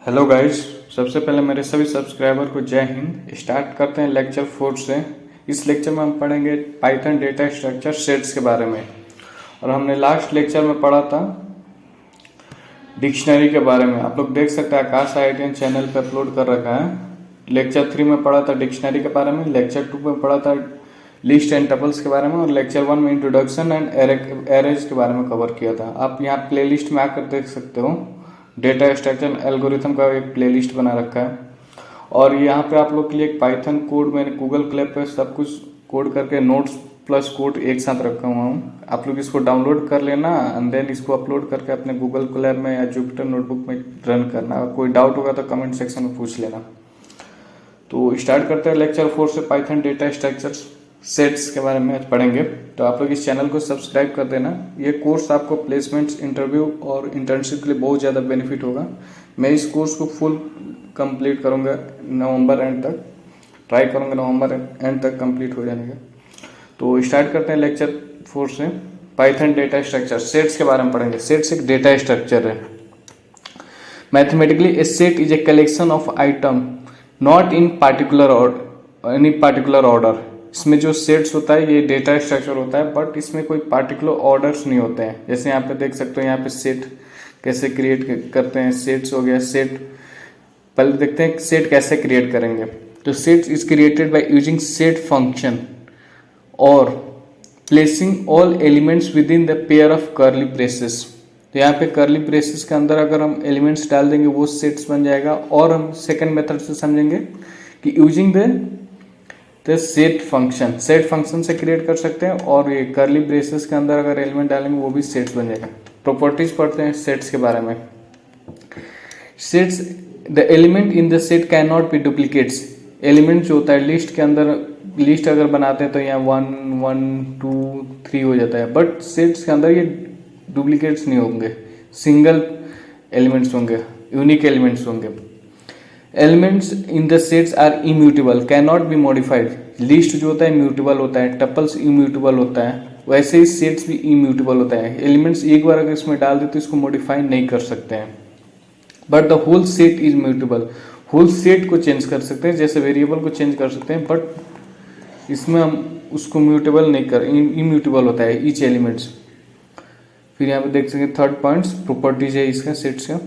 Hello guys, सबसे पहले मेरे सभी सब्सक्राइबर को जय हिंद। स्टार्ट करते हैं लेक्चर 4 से। इस लेक्चर में हम पढ़ेंगे पाइथन डेटा स्ट्रक्चर सेट्स के बारे में। और हमने लास्ट लेक्चर में पढ़ा था डिक्शनरी के बारे में। आप लोग देख सकते हैं, आकाश IITian चैनल पे अपलोड कर रखा है। लेक्चर 3 में पढ़ा था डिक्शनरी के बारे में, लेक्चर 2 में पढ़ा था लिस्ट एंड टपल्स के बारे में, और लेक्चर 1 में इंट्रोडक्शन एंड एरेज के बारे में कवर किया था। आप यहाँ प्लेलिस्ट में आकर देख सकते हो। डेटा स्ट्रक्चर एल्गोरिथम का एक प्लेलिस्ट बना रखा है। और यहाँ पे आप लोग के लिए एक पाइथन कोड मैंने गूगल क्लैप पे सब कुछ कोड करके नोट्स प्लस कोड एक साथ रखा हुआ हूँ। आप लोग इसको डाउनलोड कर लेना एंड देन इसको अपलोड करके अपने गूगल क्लैप में या जुपिटर नोटबुक में रन करना। अगर कोई डाउट होगा तो कमेंट सेक्शन में पूछ लेना। तो स्टार्ट करते हैं लेक्चर 4 से पाइथन डेटा स्ट्रक्चर सेट्स के बारे में पढ़ेंगे। तो आप लोग इस चैनल को सब्सक्राइब कर देना। ये कोर्स आपको प्लेसमेंट्स, इंटरव्यू और इंटर्नशिप के लिए बहुत ज़्यादा बेनिफिट होगा। मैं इस कोर्स को फुल कंप्लीट करूँगा नवंबर एंड तक, ट्राई करूँगा नवंबर एंड तक कंप्लीट हो जाने का। तो स्टार्ट करते हैं लेक्चर 4 से। पाइथन डेटा स्ट्रक्चर सेट्स के बारे में पढ़ेंगे। सेट्स एक डेटा स्ट्रक्चर है। Mathematically A set is a collection of item not in particular और एनी पार्टिकुलर ऑर्डर। इसमें जो सेट्स होता है ये डेटा स्ट्रक्चर होता है, बट इसमें कोई पार्टिकुलर ऑर्डर्स नहीं होते हैं। जैसे यहाँ पे देख सकते हो, यहाँ पे सेट कैसे क्रिएट करते हैं। सेट्स हो गया सेट। पहले देखते हैं सेट कैसे क्रिएट करेंगे। तो set is created by using set function और placing all elements within the pair of curly braces. तो यहाँ पे कर्ली ब्रेसेस के अंदर अगर हम एलिमेंट्स डाल देंगे वो सेट्स बन जाएगा। और हम सेकेंड मेथड से समझेंगे कि यूजिंग द सेट फंक्शन से क्रिएट कर सकते हैं। और ये कर्ली ब्रेसेस के अंदर अगर एलिमेंट डालेंगे वो भी सेट्स बन जाएगा। प्रॉपर्टीज पढ़ते हैं सेट्स के बारे में। Sets, the element in the set can not B duplicates. Element जो होता है लिस्ट के अंदर, लिस्ट अगर बनाते हैं तो यहाँ 1 1 2 3 हो जाता है, बट सेट्स के अंदर ये डुप्लीकेट्स नहीं होंगे, सिंगल एलिमेंट्स होंगे, यूनिक एलिमेंट्स होंगे। Elements in the sets are immutable, can not be modified. List जो होता है इम्यूटेबल होता है, टपल्स इम्यूटेबल होता है, वैसे ही सेट्स भी इम्यूटेबल होता है। एलिमेंट्स एक बार अगर इसमें डाल दे तो इसको मॉडिफाई नहीं कर सकते हैं। But the whole set is mutable. Whole set को चेंज कर सकते हैं, जैसे वेरिएबल को चेंज कर सकते हैं, बट इसमें हम उसको म्यूटेबल नहीं कर, इम्यूटेबल होता है ईच एलिमेंट्स। फिर यहाँ पे देख सकते हैं थर्ड पॉइंट्स प्रॉपर्टीज है इसका सेट्स का।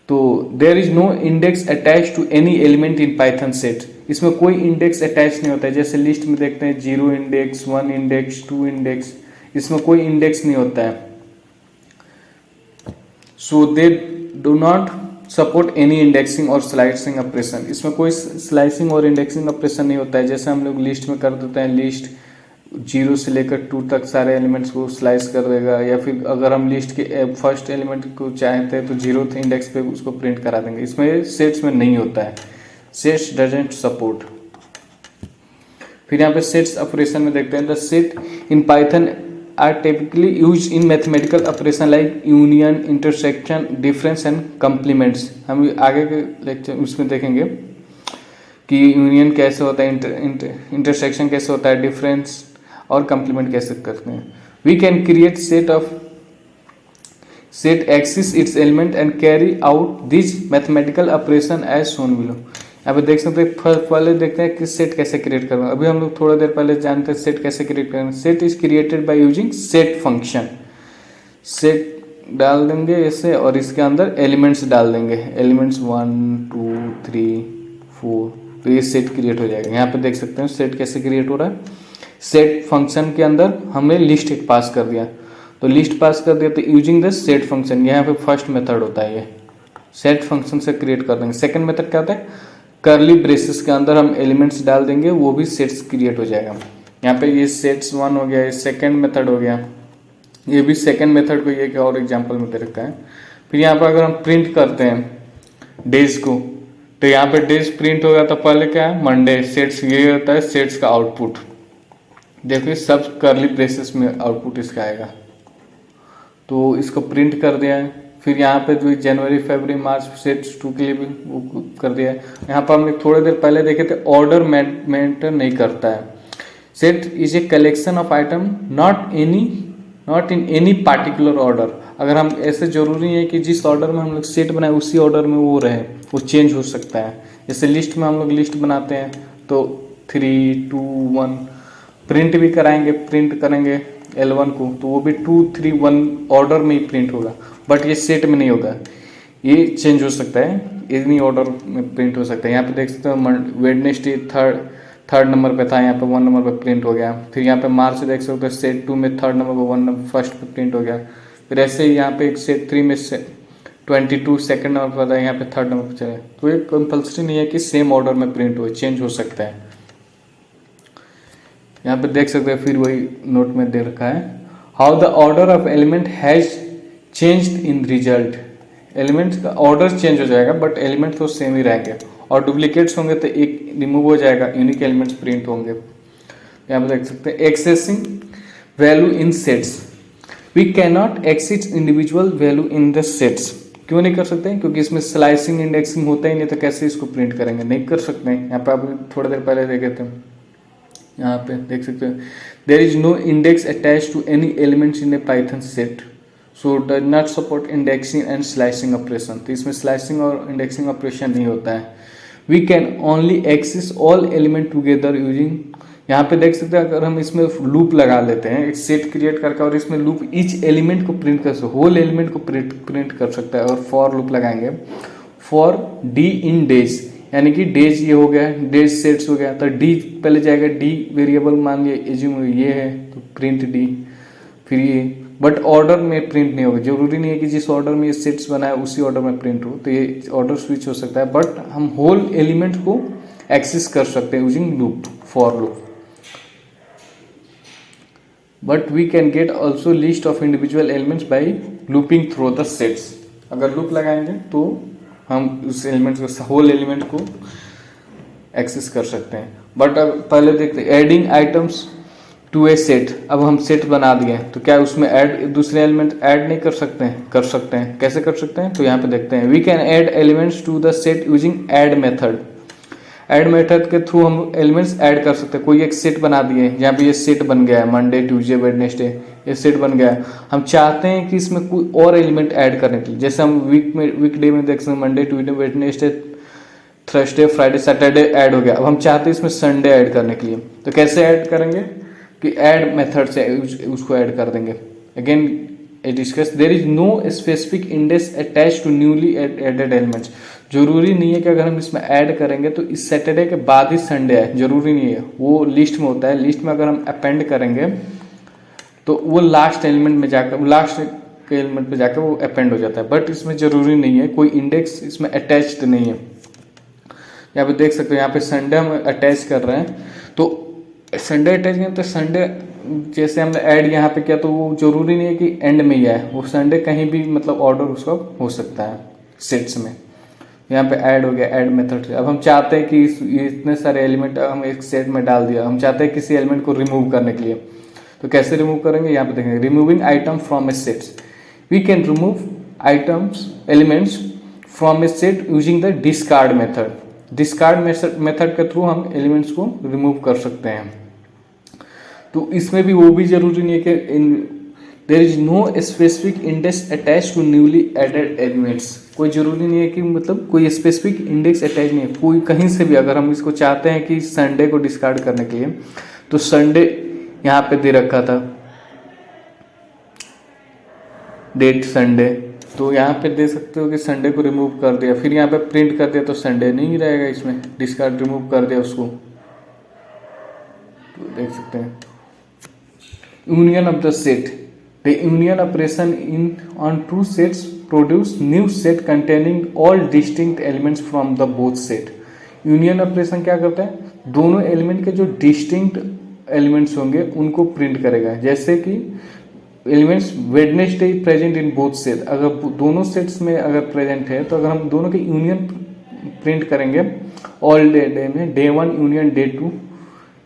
तो there is no index attach to any element in Python set. इसमें कोई इंडेक्स अटैच नहीं होता है। जैसे लिस्ट में देखते हैं 0 इंडेक्स, 1 इंडेक्स, 2 इंडेक्स, इसमें कोई इंडेक्स नहीं होता है। So they do not support any indexing और स्लाइसिंग ऑपरेशन। इसमें कोई स्लाइसिंग और इंडेक्सिंग ऑपरेशन नहीं होता है। जैसे हम लोग लिस्ट में कर देते हैं, लिस्ट 0 से लेकर 2 तक सारे एलिमेंट्स को स्लाइस कर देगा, या फिर अगर हम लिस्ट के फर्स्ट एलिमेंट को चाहते हैं तो 0th इंडेक्स पे उसको प्रिंट करा देंगे। इसमें सेट्स में नहीं होता है। Sets doesn't support. फिर यहाँ पे सेट्स ऑपरेशन में देखते हैं। The set in Python are typically use in mathematical operation like union, intersection, difference and complements. हम आगे के लेक्चर उसमें देखेंगे कि यूनियन कैसे होता है, इंटरसेक्शन कैसे होता है, डिफरेंस और कंप्लीमेंट कैसे करते हैं। We can create set access its element and carry out this mathematical operation as shown below. यहाँ पे देख सकते हैं, पहले देखते हैं कि सेट कैसे क्रिएट करना। अभी हम लोग थोड़ा देर पहले जानते हैं सेट कैसे क्रिएट करना। Set is created by using set function. Set डाल देंगे ऐसे और इसके अंदर एलिमेंट्स डाल देंगे, एलिमेंट्स 1 2 3 4, तो ये सेट क्रिएट हो जाएगा। यहाँ पे देख सकते हैं सेट कैसे क्रिएट हो रहा है। सेट फंक्शन के अंदर हमने लिस्ट एक पास कर दिया, तो लिस्ट पास कर दिया तो यूजिंग द सेट फंक्शन, यहाँ पे फर्स्ट मेथड होता है, ये सेट फंक्शन से क्रिएट कर देंगे। सेकंड मेथड क्या होता है, कर्ली ब्रेसेस के अंदर हम एलिमेंट्स डाल देंगे, वो भी सेट्स क्रिएट हो जाएगा। यहाँ पे ये सेट्स 1 हो गया, ये सेकंड मेथड हो गया, ये भी सेकंड मेथड को ये क्या और एग्जाम्पल में दे रखा है। फिर यहाँ पर अगर हम प्रिंट करते हैं डेज को, तो यहाँ पे डेज प्रिंट होगा तो पहले क्या है मंडे, सेट्स ये होता है सेट्स का आउटपुट। देखिए सब कर्ली ब्रेसेस में आउटपुट इसका आएगा, तो इसको प्रिंट कर दिया है। फिर यहाँ पे जो जनवरी, फरवरी, मार्च सेट्स 2 के लिए भी वो कर दिया है। यहाँ पर हमने थोड़ी देर पहले देखे थे ऑर्डर मेंटेन नहीं करता है। Set is a collection of item not any not in any particular order. अगर हम ऐसे जरूरी है कि जिस ऑर्डर में हम लोग सेट बनाए उसी ऑर्डर में वो रहे, वो चेंज हो सकता है। जैसे लिस्ट में हम लोग लिस्ट बनाते हैं तो 3 2 1 प्रिंट भी कराएंगे, प्रिंट करेंगे L1 को तो वो भी 2 3 1 ऑर्डर में ही प्रिंट होगा, बट ये सेट में नहीं होगा, ये चेंज हो सकता है, इतनी ऑर्डर में प्रिंट हो सकता है। यहाँ पे देख सकते हो वेडनेसडे थर्ड नंबर पे था, यहाँ पे 1 नंबर पे प्रिंट हो गया। फिर यहाँ पे मार्च देख सकते हो सेट 2 में थर्ड नंबर पे 1 नंबर फर्स्ट पे प्रिंट हो गया। फिर ऐसे ही यहाँ पे एक सेट 3 में 22 सेकंड नंबर पर था, यहाँ पे थर्ड नंबर पे चला। तो ये कंपल्सरी नहीं है कि सेम ऑर्डर में प्रिंट हो, चेंज हो सकता है। यहाँ पे देख सकते हैं, फिर वही नोट में दे रखा है, how the order of element has changed in result. Elements का ऑर्डर चेंज हो जाएगा बट एलिमेंट तो सेम ही रहेंगे, और डुप्लीकेट्स होंगे तो एक रिमूव हो जाएगा, यूनिक एलिमेंट्स प्रिंट होंगे। यहाँ पे देख सकते हैं accessing value in sets, we can not access individual value in the sets. क्यों नहीं कर सकते हैं? क्योंकि इसमें स्लाइसिंग इंडेक्सिंग होता ही नहीं, तो कैसे इसको प्रिंट करेंगे, नहीं कर सकते हैं। यहाँ पे आप थोड़ी देर पहले देखे थे, यहाँ पे देख सकते हैं there is no index attach to any elements in a Python set, so does not support indexing and slicing operation. तो इसमें स्लाइसिंग और इंडेक्सिंग ऑपरेशन नहीं होता है। We can only access all element together using, यहाँ पे देख सकते हैं अगर हम इसमें लूप लगा लेते हैं, एक सेट क्रिएट करके, और इसमें लूप ईच एलिमेंट को प्रिंट कर सकते, होल एलिमेंट को प्रिंट कर सकता है। और फॉर लूप लगाएंगे फॉर डी इन डेज, यानी कि डेज ये हो गया, डेज सेट्स हो गया, तो डी पहले जाएगा, डी वेरिएबल मान लिया एज्यूम ये है तो प्रिंट डी, फिर ये, बट ऑर्डर में प्रिंट नहीं होगा। जरूरी नहीं है कि जिस ऑर्डर में ये सेट्स बनाए उसी ऑर्डर में प्रिंट हो, तो ये ऑर्डर स्विच हो सकता है, बट हम होल एलिमेंट को एक्सेस कर सकते हैं using loop, for loop. But we can get also list of individual elements by looping through the sets. अगर लूप लगाएंगे तो हम उस एलिमेंट को, होल एलिमेंट को एक्सेस कर सकते हैं। बट अब पहले देखते हैं adding items to a set. अब हम सेट बना दिए तो क्या उसमें ऐड दूसरे एलिमेंट ऐड नहीं कर सकते हैं? कर सकते हैं। कैसे कर सकते हैं? तो यहाँ पे देखते हैं, we can add elements to the set using add method. Add method के थ्रू हम एलिमेंट्स ऐड कर सकते हैं। कोई एक सेट बना दिए, यहाँ पे ये सेट बन गया है, मंडे ट्यूसडे वेडनेसडे, ये सेट बन गया है। हम चाहते हैं कि इसमें कोई और एलिमेंट ऐड करने के लिए, जैसे हम वीकडे में देख सकते हैं Monday Tuesday Wednesday Thursday Friday Saturday add हो गया। अब हम चाहते हैं इसमें संडे ऐड करने के लिए, तो कैसे ऐड करेंगे कि ऐड मेथड से उसको ऐड कर देंगे। Again discuss, there is no specific index attach to newly added elements. जरूरी नहीं है कि अगर हम इसमें ऐड करेंगे तो इस सैटरडे के बाद ही संडे है, जरूरी नहीं है। वो लिस्ट में होता है, लिस्ट में अगर हम अपेंड करेंगे तो वो लास्ट एलिमेंट में जाकर, लास्ट के एलिमेंट पे जाकर वो अपेंड हो जाता है, बट इसमें जरूरी नहीं है, कोई इंडेक्स इसमें अटैच्ड नहीं है। यहाँ पे देख सकते हो, यहाँ पे संडे हम अटैच कर रहे हैं, तो संडे अटैच करें तो संडे जैसे हमने ऐड यहाँ पे किया तो वो जरूरी नहीं है कि एंड में ही आए, वो संडे कहीं भी मतलब ऑर्डर उसका हो सकता है सेट्स में। यहाँ पे ऐड हो गया ऐड मेथड से। अब हम चाहते हैं कि इतने सारे एलिमेंट हम एक सेट में डाल दिया, हम चाहते हैं किसी एलिमेंट को रिमूव करने के लिए, तो कैसे रिमूव करेंगे? यहाँ पे देखेंगे, removing item from a sets. We can remove items elements from a set using the discard method. Discard method के थ्रू हम एलिमेंट्स को रिमूव कर सकते हैं। तो इसमें भी वो भी जरूरी नहीं है कि there is no specific index attach to newly added elements. कोई जरूरी नहीं है कि मतलब कोई स्पेसिफिक इंडेक्स अटैच नहीं है, कोई कहीं से भी अगर हम इसको चाहते हैं कि संडे को डिस्कार्ड करने के लिए, तो संडे यहाँ पे दे रखा था डेट संडे, तो यहाँ पे दे सकते हो कि संडे को रिमूव कर दिया, फिर यहाँ पे प्रिंट कर दिया तो संडे नहीं रहेगा, इसमें डिस्कार्ड रिमूव कर दिया उसको, तो देख सकते हैं। Union of the set, the union operation in on two sets produce new set containing all distinct elements from the both set. Union operation क्या करता है? दोनों एलिमेंट के जो डिस्टिंक्ट एलिमेंट्स होंगे उनको प्रिंट करेगा। जैसे कि elements Wednesday present in both set, अगर दोनों सेट्स में अगर प्रेजेंट है तो अगर हम दोनों के यूनियन प्रिंट करेंगे ऑल डे में, day 1 union day 2,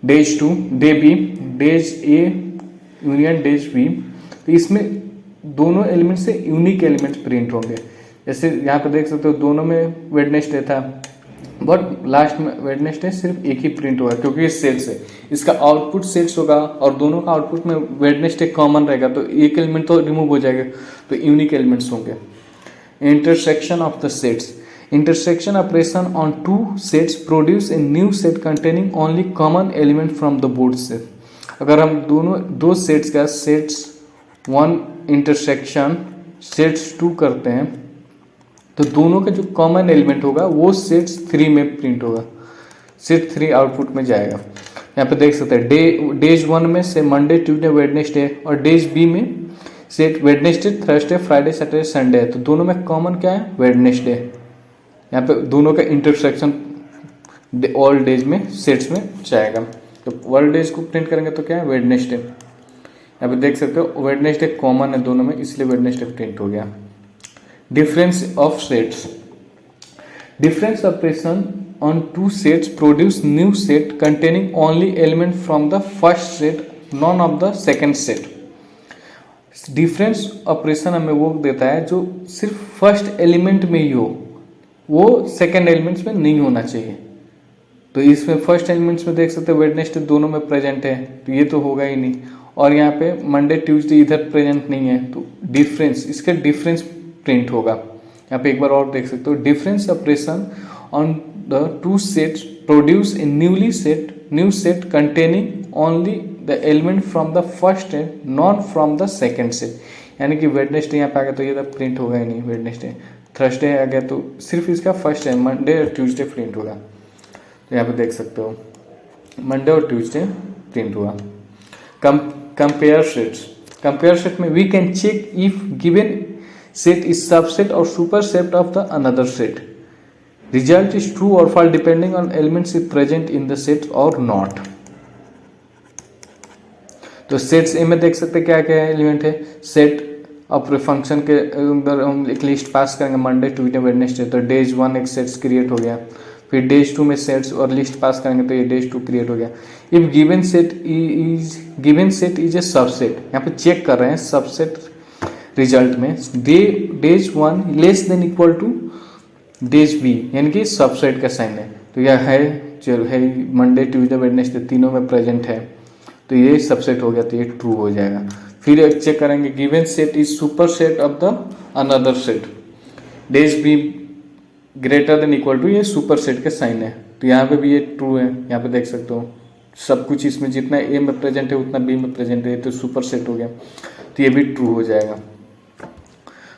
days 2, day B, days A union days B, तो इसमें दोनों एलिमेंट से यूनिक एलिमेंट्स प्रिंट होंगे। जैसे यहाँ पे देख सकते हो दोनों में वेडनेसडे था, बट लास्ट में वेडनेसडे सिर्फ एक ही प्रिंट होगा क्योंकि ये सेट्स है, इसका आउटपुट सेट्स होगा और दोनों का आउटपुट में वेडनेसडे कॉमन रहेगा, तो एक एलिमेंट तो रिमूव हो जाएगा, तो यूनिक एलिमेंट्स होंगे। Intersection of the sets, intersection operation on two sets produce a new set containing only common element from the both set। अगर हम दोनों दो सेट्स का sets one intersection sets two करते हैं तो दोनों का जो कॉमन एलिमेंट होगा वो सेट्स थ्री में प्रिंट होगा, सेट थ्री आउटपुट में जाएगा। यहाँ पे देख सकते हैं डेज वन में से मंडे ट्यूसडे वेडनेसडे और डेज बी में set Wednesday Thursday Friday Saturday Sunday है, तो दोनों में कॉमन क्या है वेडनेसडे। यहाँ पे दोनों का इंटरसेक्शन ऑल डेज में सेट्स में जाएगा, तो ऑल डेज को प्रिंट करेंगे तो क्या है वेडनेसडे। यहाँ पे देख सकते हो वेडनेसडे कॉमन है दोनों में, इसलिए वेडनेसडे प्रिंट हो गया। Difference of sets, difference operation on two sets produce new set containing only element from the first set none of the second set. Difference operation हमें वो देता है जो सिर्फ फर्स्ट एलिमेंट में ही हो, वो सेकेंड एलिमेंट्स में नहीं होना चाहिए। तो इसमें फर्स्ट एलिमेंट्स में देख सकते हैं वेडनेसडे दोनों में प्रेजेंट है, तो ये तो होगा ही नहीं, और यहाँ पे मंडे ट्यूसडे इधर प्रेजेंट नहीं है, तो डिफरेंस इसका डिफरेंस प्रिंट होगा। यहाँ पे एक बार और देख सकते हो, difference operation on the two sets produce a new set containing only the element from the first set not from the second set. यानी कि वेडनेसडे यहाँ पे आ गया तो ये तो प्रिंट होगा ही नहीं, वेडनेसडे थर्सडे आ गया तो सिर्फ इसका फर्स्ट है मंडे और ट्यूसडे प्रिंट होगा। तो यहाँ पे देख सकते हो मंडे और ट्यूसडे प्रिंट हुआ। कंपेयर सेट्स, कंपेयर सेट में we can check if given set is subset और super set of the another set, result is true और false depending on elements is present in the set और not. तो sets A में देख सकते क्या क्या एलिमेंट है, सेट अब फंक्शन के अंदर हम एक लिस्ट पास करेंगे मंडे ट्यूसडे वेडनेसडे, तो डेज वन एक सेट्स क्रिएट हो गया, फिर डेज टू में सेट्स और लिस्ट पास करेंगे तो ये डेज टू क्रिएट हो गया। If given set is a subset, यहाँ पे चेक कर रहे हैं सबसेट रिजल्ट में days one less than equal to days B, यानी कि सबसेट का साइन है, तो यह है जो है मंडे ट्यूसडे वेडनेसडे तीनों में प्रेजेंट है, तो ये सबसेट हो गया, तो ये ट्रू हो जाएगा। फिर एक चेक करेंगे given set is super set of the another set, days B greater than equal to, ये सुपर सेट के साइन है, तो यहाँ पे भी ये ट्रू है। यहाँ पे देख सकते हो सब कुछ इसमें जितना ए में प्रेजेंट है उतना बी में प्रेजेंट है, तो सुपर सेट हो गया, तो ये भी ट्रू हो जाएगा।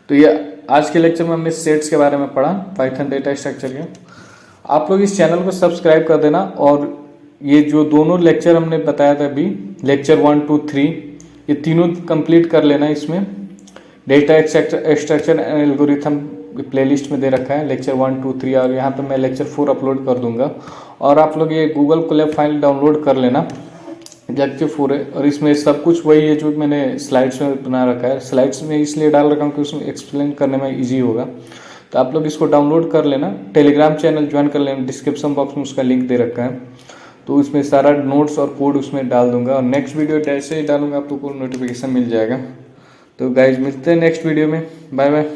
तो ये आज के लेक्चर में हमने सेट्स के बारे में पढ़ा, पाइथन डेटा स्ट्रक्चर के। आप लोग इस चैनल को सब्सक्राइब कर देना, और ये जो दोनों लेक्चर हमने बताया था अभी, लेक्चर 1 2 3, ये तीनों कंप्लीट कर लेना। इसमें data structure and algorithm playlist में दे रखा है लेक्चर 1 2 3, और यहाँ पे मैं लेक्चर 4 अपलोड कर दूंगा, और आप लोग ये गूगल कोलैब फाइल डाउनलोड कर लेना, लेक्चर 4 है, और इसमें सब कुछ वही है जो मैंने स्लाइड्स में बना रखा है। स्लाइड्स में इसलिए डाल रखा हूँ कि उसमें एक्सप्लेन करने में ईजी होगा, तो आप लोग इसको डाउनलोड कर लेना। टेलीग्राम चैनल ज्वाइन कर लेना, डिस्क्रिप्शन बॉक्स में उसका लिंक दे रखा है, तो उसमें सारा नोट्स और कोड उसमें डाल दूंगा, और नेक्स्ट वीडियो जैसे ही डालूंगा आपको नोटिफिकेशन मिल जाएगा। तो गाइज मिलते हैं नेक्स्ट वीडियो में, बाय बाय।